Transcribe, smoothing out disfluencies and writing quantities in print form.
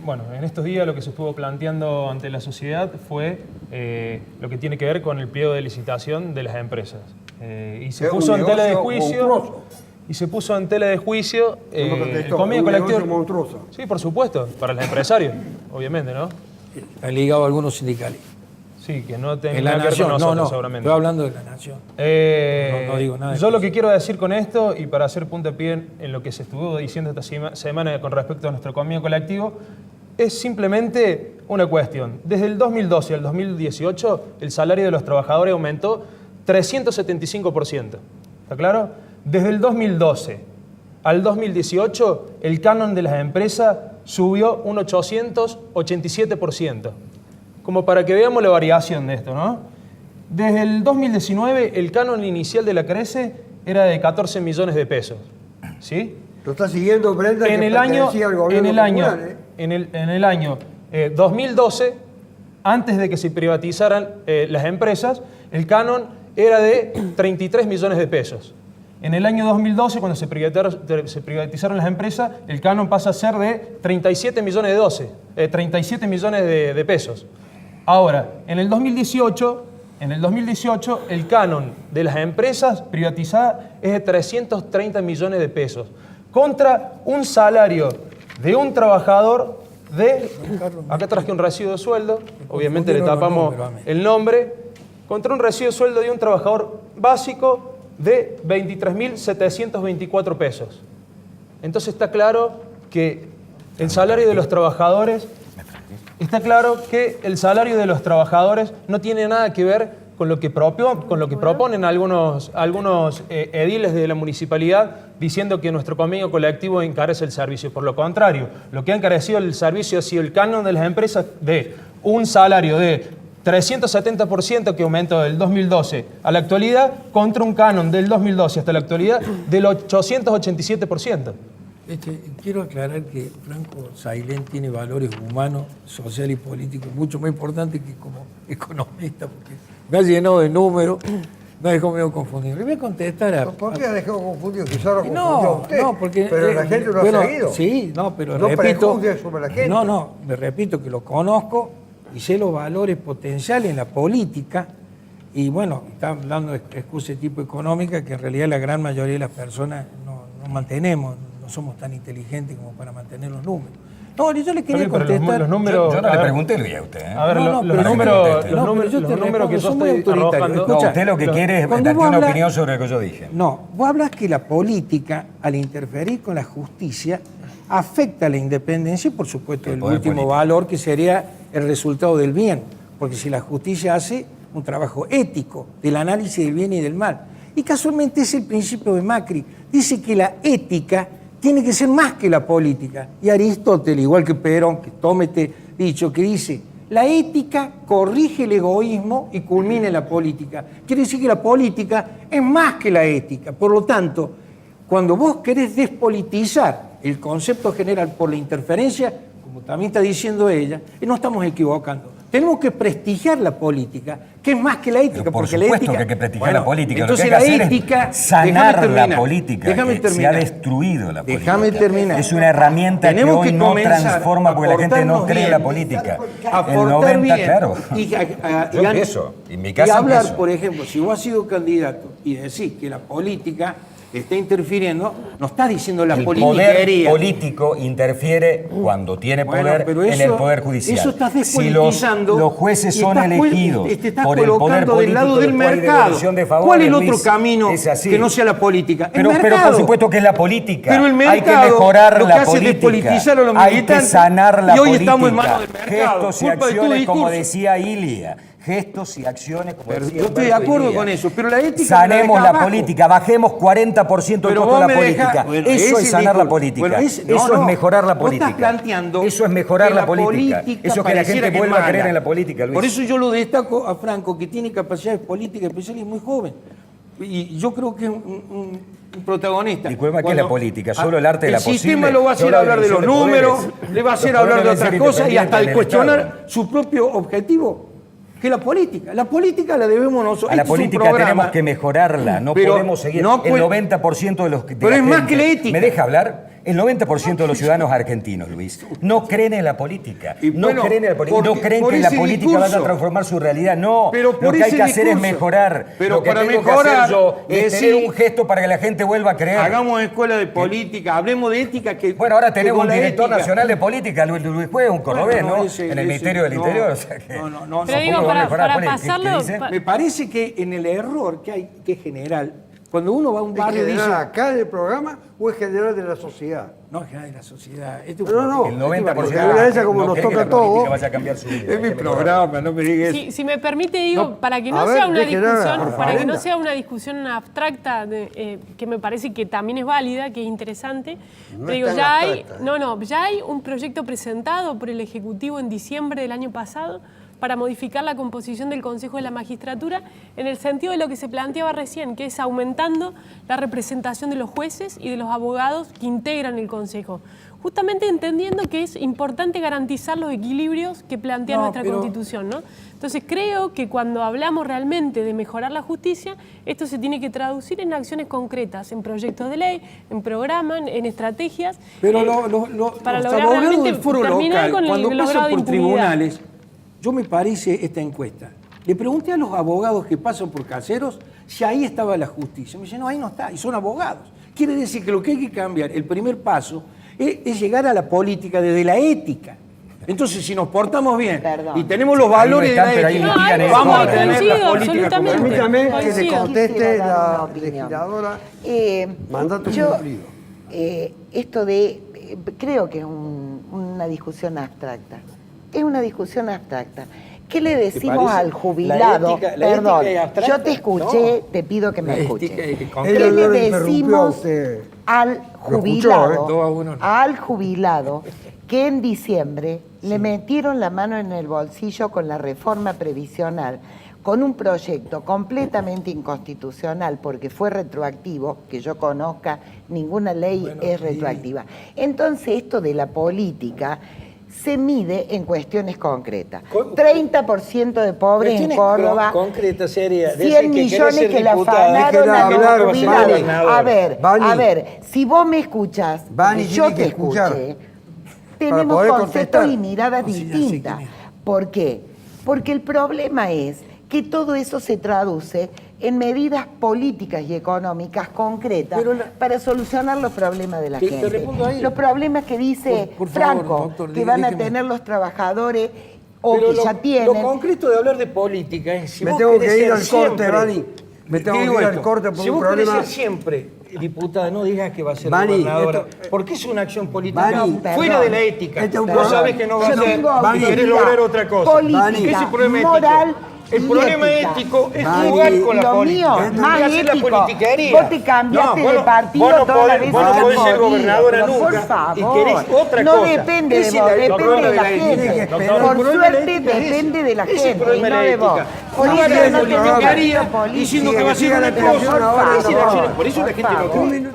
bueno, en estos días lo que se estuvo planteando ante la sociedad fue lo que tiene que ver con el pliego de licitación de las empresas. Y se puso en tela de juicio. Y se puso en tela de juicio el convenio colectivo. Sí, por supuesto, para los empresarios, obviamente, ¿no? Está ligado a algunos sindicales. Sí, que no tengan nada que ver con nosotros, no, seguramente. Estoy hablando de la Nación. No digo nada. Yo lo que quiero decir con esto, y para hacer puntapié en lo que se estuvo diciendo esta semana con respecto a nuestro convenio colectivo, es simplemente una cuestión. Desde el 2012 al 2018, el salario de los trabajadores aumentó 375%. ¿Está claro? Desde el 2012 al 2018, el canon de las empresas subió un 887%. Como para que veamos la variación de esto, ¿no? Desde el 2019, el canon inicial de la CRECE era de 14 millones de pesos. ¿Sí? ¿Lo está siguiendo, Brenda? En el año 2012, antes de que se privatizaran las empresas, el canon era de 33 millones de pesos. En el año 2012, cuando se privatizaron las empresas, el canon pasa a ser de 37 millones de pesos. Ahora, en el 2018, el canon de las empresas privatizadas es de 330 millones de pesos, contra un salario de un trabajador de... Acá traje un recibo de sueldo, obviamente le tapamos el nombre, contra un recibo de sueldo de un trabajador básico de 23.724 pesos. Entonces está claro que el salario de los trabajadores... no tiene nada que ver con lo que proponen algunos ediles de la municipalidad diciendo que nuestro convenio colectivo encarece el servicio. Por lo contrario, lo que ha encarecido el servicio ha sido el canon de las empresas de un salario de 370% que aumentó del 2012 a la actualidad contra un canon del 2012 hasta la actualidad del 887%. Quiero aclarar que Franco Sailén tiene valores humanos, sociales y políticos mucho más importantes que como economista, porque me ha llenado de números, me ha dejado medio confundido. Le voy a contestar a... ¿Por qué ha dejado confundido? Quizá lo confundió a usted. No, porque... Pero la gente lo ha seguido. Sí, pero no repito... prejuzgue sobre la gente. Me repito que lo conozco y sé los valores potenciales en la política. Y bueno, está hablando de excusa de tipo económica que en realidad la gran mayoría de las personas no mantenemos. No somos tan inteligentes como para mantener los números. No, yo le quería contestar... Los números, yo no le pregunté el día a usted. A ver, los números que yo estoy arrojando... No, usted lo que quiere es darte una opinión sobre lo que yo dije. No, vos hablas que la política, al interferir con la justicia, afecta la independencia y, por supuesto, el último valor que sería el resultado del bien. Porque si la justicia hace un trabajo ético del análisis del bien y del mal. Y casualmente es el principio de Macri. Dice que la ética tiene que ser más que la política. Y Aristóteles, igual que Perón, que tome este dicho, que dice, la ética corrige el egoísmo y culmina en la política. Quiere decir que la política es más que la ética. Por lo tanto, cuando vos querés despolitizar el concepto general por la interferencia, como también está diciendo ella, no estamos equivocando. Tenemos que prestigiar la política, que es más que la ética. Pero por porque supuesto la ética, que hay que prestigiar la política. Entonces lo que hay que la hacer ética, es sanar la política. Déjame que terminar. se ha destruido la política. Déjame terminar. Es una herramienta que hoy no transforma porque la gente no cree en la política. El 90, claro. Yo empiezo. En mi casa y hablar, empiezo. por ejemplo, si vos has sido candidato y decís que la política está interfiriendo, no estás diciendo la politiquería. El poder político interfiere cuando tiene poder en el poder judicial. Eso estás despolitizando. Si los jueces son elegidos te estás por el poder colocando del lado del mercado. ¿Cuál es el otro camino que no sea la política? Pero por supuesto que es la política. Pero el mercado, hay que mejorar lo que la hace política. Despolitizar a los hay que militantes. sanar la y hoy política. estamos en manos del mercado. Gestos y acciones, como decía Ilia. Gestos y acciones, como decía yo estoy de acuerdo con eso, pero la ética... Sanemos la política, bajemos 40% el costo de la política. Eso es sanar la política. Eso es mejorar la política. Eso es mejorar la política. Eso es que la gente vuelva a creer en la política, Luis. Por eso yo lo destaco a Franco, que tiene capacidades políticas especiales y muy joven. Y yo creo que es un protagonista. ¿Y cuál es la política? Solo el arte de la posible. El sistema lo va a hacer hablar de los números, le va a hacer hablar de otras cosas y hasta de cuestionar su propio objetivo. Que la política la debemos nosotros. A la política tenemos que mejorarla, no podemos seguir. El 90% de los que... Pero es más que la ética. ¿Me deja hablar? El 90% de los ciudadanos argentinos, Luis, no creen en la política. No creen en la política. No creen que la política vaya a transformar su realidad. No. Lo que hay que hacer es mejorar. Lo que tengo que hacer yo es tener un gesto para que la gente vuelva a creer. Hagamos escuela de política, hablemos de ética. Bueno, ahora tenemos un director nacional de política, Luis Juez, un cordobés, ¿no? En el Ministerio del Interior. O sea que pero digo, para pasarlo... Me parece que en el error que hay, que es general, cuando uno va a un barrio ¿Es dice... general acá en el programa o es general de la sociedad? No, es general de la sociedad. El 90% de esa como nos toca a todos. Vaya a cambiar su vida. Es mi programa, no me digas. Si me permite, digo, para que no sea una discusión, para que no sea una discusión abstracta, que me parece que también es válida, que es interesante, pero digo, ya hay un proyecto presentado por el Ejecutivo en diciembre del año pasado para modificar la composición del Consejo de la Magistratura en el sentido de lo que se planteaba recién, que es aumentando la representación de los jueces y de los abogados que integran el Consejo. Justamente entendiendo que es importante garantizar los equilibrios que plantea nuestra Constitución, ¿no? Entonces creo que cuando hablamos realmente de mejorar la justicia, esto se tiene que traducir en acciones concretas, en proyectos de ley, en programas, en estrategias. Pero para los lograr abogados realmente del foro terminar local, con cuando el pasan grado de por impunidad. tribunales, yo me parece esta encuesta. Le pregunté a los abogados que pasan por caseros si ahí estaba la justicia. Me dicen, no, ahí no está, y son abogados. Quiere decir que lo que hay que cambiar, el primer paso, es llegar a la política desde la ética. Entonces, si nos portamos bien y tenemos los valores de la ética, vamos a tener la política como... Permítame que le conteste la legisladora. Mandato cumplido. Esto creo que es una discusión abstracta. Es una discusión abstracta. ¿Qué le decimos al jubilado? Perdón, yo te escuché, te pido que me escuches. ¿Qué le decimos al jubilado? Al jubilado que en diciembre le metieron la mano en el bolsillo con la reforma previsional, con un proyecto completamente inconstitucional porque fue retroactivo, que yo conozca, ninguna ley es retroactiva. Entonces esto de la política se mide en cuestiones concretas. 30% de pobres en Córdoba, concreta, seria. 100 millones que la afanaron a los jubilados. A ver, si vos me escuchas, yo te escuché, tenemos conceptos y miradas distintas. ¿Por qué? Porque el problema es que todo eso se traduce en medidas políticas y económicas concretas para solucionar los problemas de la gente. Los problemas que dice Franco, que van a tener los trabajadores o que ya tienen. Lo concreto de hablar de política es si me vos tengo que ir querés al corte, Bani. Me tengo que ir al corte por un problema. Si vos querés ser siempre diputada, no digas que va a ser gobernadora, porque es una acción política fuera de la ética. Vos sabés que no va a ser y querés lograr otra cosa. Política, ese problema moral. El problema ético es jugar con la política. Más hacer la ético. politiquería. Vos te cambiaste de partido toda la vez. Vos no podés ser gobernadora nunca. nunca. Por favor. Y querés otra no cosa. Depende de vos, depende de la gente. Por suerte depende de la gente y no de vos. Por eso no tenés acción política. Diciendo que va a ser una cosa. Por eso la gente no cree.